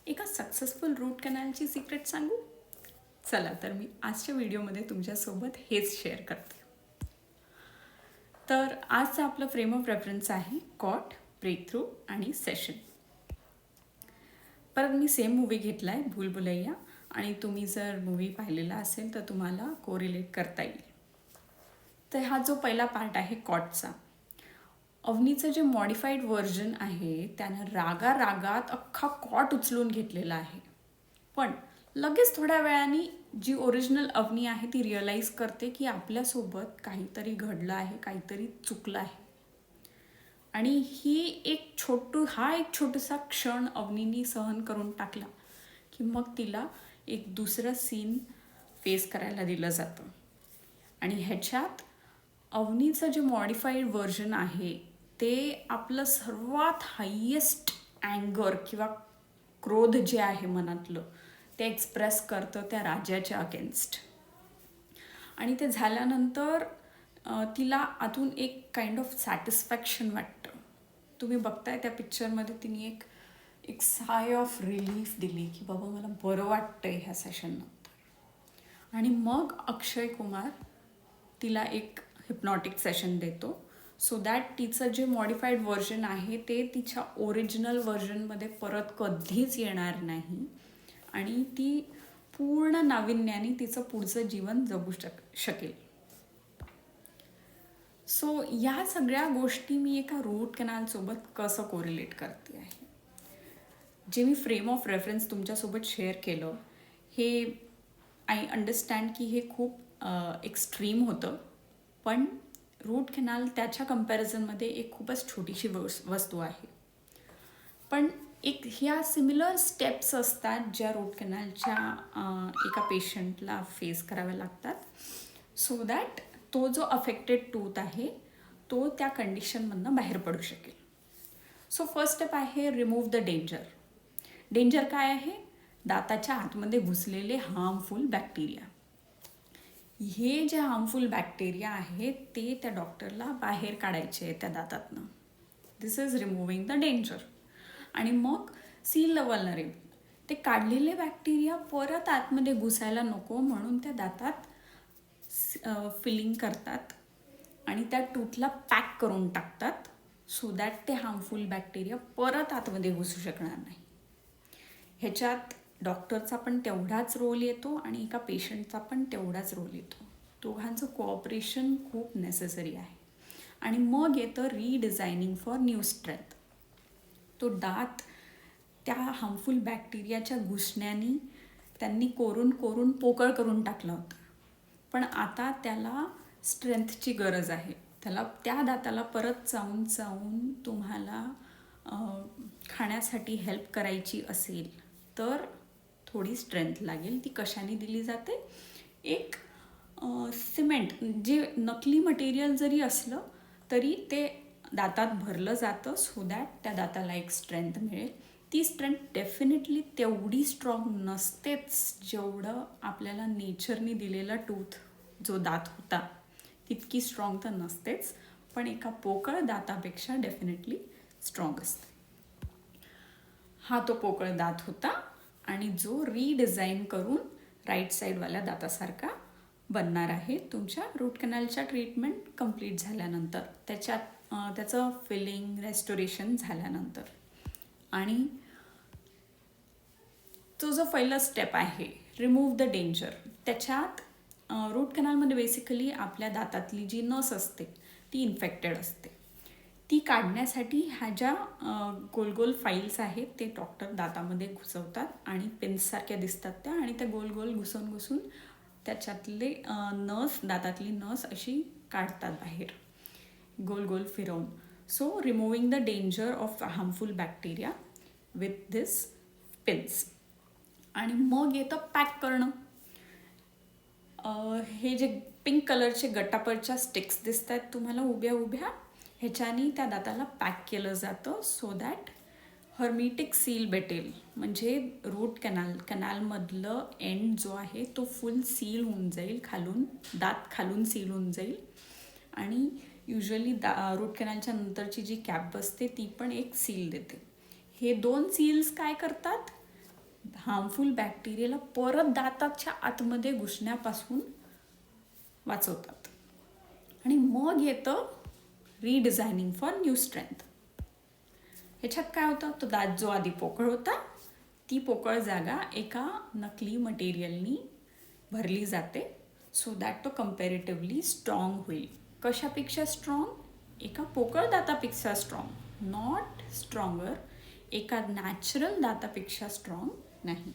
एका successful route कॅनलची secret सांगू? चला तर मी आजच्या व्हिडिओमध्ये तुमच्यासोबत हेच शेअर करते. तर आजचा आपलं फ्रेम ऑफ रेफरन्स आहे कॉट, ब्रेकथ्रू आणि सेशन. परत मी सेम मूवी घेतला आहे भूलभुलैया, आणि तुम्ही जर मूवी पाहिलेला असेल तर तुम्हाला कोरिलेट करता येईल. तर हा जो पहिला पार्ट आहे कॉटचा, अवनीचं जे मॉडिफाईड व्हर्जन आहे त्यानं रागात अख्खा कॉट उचलून घेतलेला आहे. पण लगेच थोड्या वेळाने जी ओरिजिनल अवनी आहे ती रिअलाईज करते की आपल्यासोबत काहीतरी घडलं आहे, काहीतरी चुकलं आहे. आणि हा एक छोटासा क्षण अवनीनी सहन करून टाकला की मग तिला एक दुसरं सीन फेस करायला दिलं जातं. आणि ह्याच्यात अवनीचं जे मॉडिफाईड व्हर्जन आहे ते आपलं सर्वात हायेस्ट अँगर किंवा क्रोध जे आहे मनातलं ते एक्सप्रेस करतं त्या राजाच्या अगेन्स्ट. आणि ते झाल्यानंतर तिला आतून एक काइंड ऑफ सॅटिस्फॅक्शन वाटतं. तुम्ही बघताय त्या पिक्चरमध्ये तिने एक साय ऑफ रिलीफ दिली की बाबा मला बरं वाटतंय ह्या सेशननंतर. आणि मग अक्षय कुमार तिला एक हिप्नॉटिक सेशन देतो सो दॅट तिचं जे मॉडिफाईड व्हर्जन आहे ते तिच्या ओरिजिनल व्हर्जनमध्ये परत कधीच येणार नाही आणि ती पूर्ण नाविन्याने तिचं पुढचं जीवन जगू शकेल. सो या सगळ्या गोष्टी मी एका रूट कॅनलसोबत कसं कोरिलेट करते आहे. जे मी फ्रेम ऑफ रेफरन्स तुमच्यासोबत शेअर केलं हे आय अंडरस्टँड की हे खूप एक्स्ट्रीम होतं, पण रूट कॅनल त्याच्या कम्पॅरिझनमध्ये एक खूपच छोटीशी वस्तू आहे. पण ह्या सिमिलर स्टेप्स असतात ज्या रूट कॅनलच्या एका पेशंटला फेस कराव्या लागतात सो दॅट तो जो अफेक्टेड टूथ आहे तो त्या कंडिशनमधनं बाहेर पडू शकेल. सो फर्स्ट स्टेप आहे रिमूव्ह द डेंजर. डेंजर काय आहे? दाताच्या आतमध्ये घुसलेले हार्मफुल बॅक्टेरिया. हे जे हार्मफुल बॅक्टेरिया आहेत ते त्या डॉक्टरला बाहेर काढायचे आहे त्या दातातनं. दिस इज रिमूव्हिंग द डेंजर. आणि मग सील द वल्नरेबल. ते काढलेले बॅक्टेरिया परत आतमध्ये घुसायला नको म्हणून त्या दातात फिलिंग करतात आणि त्या टूथला पॅक करून टाकतात सो दॅट ते हार्मफुल बॅक्टेरिया परत आतमध्ये घुसू शकणार नाही. ह्याच्यात डॉक्टरचा पण तेवढाच रोल येतो आणि एका पेशंटचा पण तेवढाच रोल येतो. दोघांचं कोऑपरेशन खूप नेसेसरी आहे. आणि मग येतं रिडिझायनिंग फॉर न्यू स्ट्रेंथ. तो दात त्या हार्मफुल बॅक्टेरियाच्या घुसण्याने त्यांनी कोरून पोकळ करून टाकला होता, पण आता त्याला स्ट्रेंथची गरज आहे. त्या दाताला परत चावून तुम्हाला खाण्यासाठी हेल्प करायची असेल तर थोडी स्ट्रेंथ लागेल. ती कशाने दिली जाते? एक सिमेंट, जे नकली मटेरियल जरी असलं तरी ते दातात भरलं जातं सो दॅट त्या दाताला एक स्ट्रेंथ मिळेल. ती स्ट्रेंथ डेफिनेटली तेवढी स्ट्रॉंग नसतेच जेवढं आपल्याला नेचरने दिलेला टूथ जो दात होता तितकी स्ट्रॉंग तर नसतेच, पण एका पोकळ दातापेक्षा डेफिनेटली स्ट्रॉंग असते. हा तो पोकळ दात होता आणि जो रिडिझाईन करून राईट साईडवाल्या दातासारखा बनणार आहे तुमच्या रूट कॅनलच्या ट्रीटमेंट कंप्लीट झाल्यानंतर, त्याचं फिलिंग रेस्टोरेशन झाल्यानंतर. आणि तो जो पहिला स्टेप आहे रिमूव्ह द डेंजर, त्याच्यात रूट कॅनलमध्ये बेसिकली आपल्या दातातली जी नस असते ती इन्फेक्टेड असते. ती काढण्यासाठी ह्या ज्या गोल फाईल्स आहेत ते डॉक्टर दातामध्ये घुसवतात आणि पेन्ससारख्या दिसतात त्या, आणि त्या गोल घुसून त्याच्यातले दातातली नस अशी काढतात बाहेर गोल फिरवून. So removing the danger of harmful bacteria with this pins. आणि मग येतं पॅक करणं. हे जे पिंक कलरचे गटापरच्या स्टिक्स दिसत आहेत तुम्हाला उभ्या, ह्याच्यानी त्या दाताला पॅक केलं जातं सो दॅट हर्मिटिक सील भेटेल. म्हणजे रूट कॅनलमधलं एंड जो आहे तो फुल सील होऊन जाईल, दात खालून सील होऊन जाईल. आणि युजली रूट कॅनलच्या नंतरची जी कॅप बसते ती पण एक सील देते. हे दोन सील्स काय करतात? हार्मफुल बॅक्टेरियाला परत दाताच्या आतमध्ये घुसण्यापासून वाचवतात. आणि मग येतं रिडिझायनिंग फॉर न्यू स्ट्रेंथ. ह्याच्यात काय होतं, तो दात जो आधी पोकळ होता ती पोकळ जागा एका नकली मटेरियलनी भरली जाते, सो दॅट तो कम्पॅरेटिव्हली स्ट्रॉंग होईल. कशापेक्षा स्ट्रॉंग? एका पोकळ दातापेक्षा स्ट्रॉंग, नॉट स्ट्रॉंगर, एका नॅचरल दातापेक्षा स्ट्रॉंग नाही.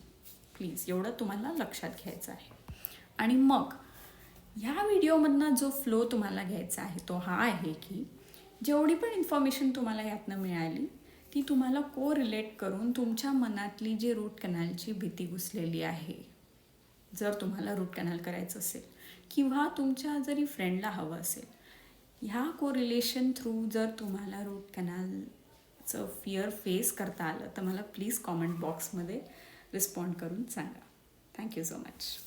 प्लीज एवढं तुम्हाला लक्षात घ्यायचं आहे. आणि मग ह्या व्हिडिओमधनं जो फ्लो तुम्हाला घ्यायचा आहे तो हा आहे की जेवढी पण इन्फॉर्मेशन तुम्हाला यातनं मिळाली ती तुम्हाला को रिलेट करून तुमच्या मनातली जी रूट कॅनलची भीती घुसलेली आहे, जर तुम्हाला रूट कॅनल करायचं असेल किंवा तुमच्या जरी फ्रेंडला हवं असेल, ह्या कोरिलेशन थ्रू जर तुम्हाला रूट कॅनलचं फिअर फेस करता आलं तर मला प्लीज कॉमेंट बॉक्समध्ये रिस्पॉन्ड करून सांगा. Thank you so much.